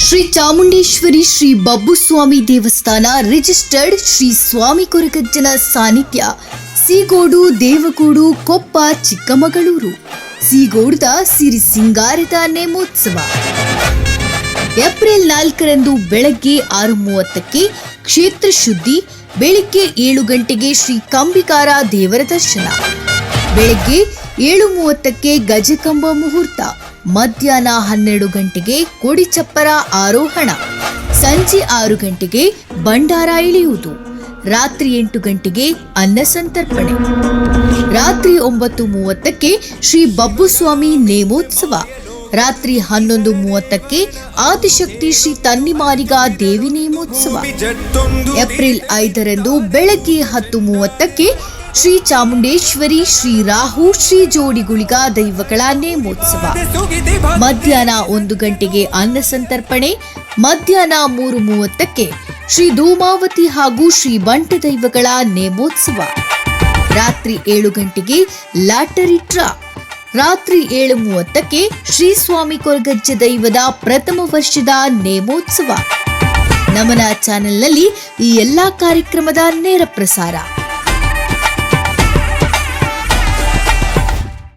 ಶ್ರೀ ಚಾಮುಂಡೇಶ್ವರಿ ಶ್ರೀ ಬಬ್ಬುಸ್ವಾಮಿ ದೇವಸ್ಥಾನ ರಿಜಿಸ್ಟರ್ಡ್ ಶ್ರೀ ಸ್ವಾಮಿ ಕೊರಗಜ್ಜನ ಸಾನ್ನಿಧ್ಯ ಸೀಗೋಡು ದೇವಗೂಡು ಕೊಪ್ಪ ಚಿಕ್ಕಮಗಳೂರು. ಸೀಗೋಡ್ದ ಸಿರಿ ಸಿಂಗಾರದ ನೇಮೋತ್ಸವ ಏಪ್ರಿಲ್ 4ರಂದು ಬೆಳಗ್ಗೆ 6:30ಕ್ಕೆ ಕ್ಷೇತ್ರ ಶುದ್ಧಿ, ಬೆಳಿಗ್ಗೆ 7 ಗಂಟೆಗೆ ಶ್ರೀ ಕಂಬಿಕಾರ ದೇವರ ದರ್ಶನ, ಬೆಳಗ್ಗೆ 7:30ಕ್ಕೆ ಗಜಕಂಬ ಮುಹೂರ್ತ, ಮಧ್ಯಾಹ್ನ 12 ಗಂಟೆಗೆ ಕೊಡಿಚಪ್ಪರ ಆರೋಹಣ, ಸಂಜೆ 6 ಗಂಟೆಗೆ ಭಂಡಾರ ಇಳಿಯುವುದು, ರಾತ್ರಿ 8 ಗಂಟೆಗೆ ಅನ್ನ ಸಂತರ್ಪಣೆ, ರಾತ್ರಿ 9:30ಕ್ಕೆ ಶ್ರೀ ಬಬ್ಬುಸ್ವಾಮಿ ನೇಮೋತ್ಸವ, ರಾತ್ರಿ 11:30ಕ್ಕೆ ಆದಿಶಕ್ತಿ ಶ್ರೀ ತನ್ನಿಮಾರಿಗ ದೇವಿ ನೇಮೋತ್ಸವ. ಏಪ್ರಿಲ್ 5ರಂದು ಬೆಳಗ್ಗೆ 10:30ಕ್ಕೆ ಶ್ರೀ ಚಾಮುಂಡೇಶ್ವರಿ ಶ್ರೀ ರಾಹು ಶ್ರೀ ಜೋಡಿಗುಳಿಗ ದೈವಗಳ ನೇಮೋತ್ಸವ, ಮಧ್ಯಾಹ್ನ 1 ಗಂಟೆಗೆ ಅನ್ನ ಸಂತರ್ಪಣೆ, ಮಧ್ಯಾಹ್ನ 3:30ಕ್ಕೆ ಶ್ರೀ ಧೂಮಾವತಿ ಹಾಗೂ ಶ್ರೀ ಬಂಟ ದೈವಗಳ ನೇಮೋತ್ಸವ, ರಾತ್ರಿ 7 ಗಂಟೆಗೆ ಲಾಟರಿ ಡ್ರಾ, ರಾತ್ರಿ 7:30ಕ್ಕೆ ಶ್ರೀ ಸ್ವಾಮಿ ಕೊರಗಜ್ಜ ದೈವದ ಪ್ರಥಮ ವರ್ಷದ ನೇಮೋತ್ಸವ. ನಮನ ಚಾನೆಲ್ನಲ್ಲಿ ಈ ಎಲ್ಲಾ ಕಾರ್ಯಕ್ರಮದ ನೇರ ಪ್ರಸಾರ.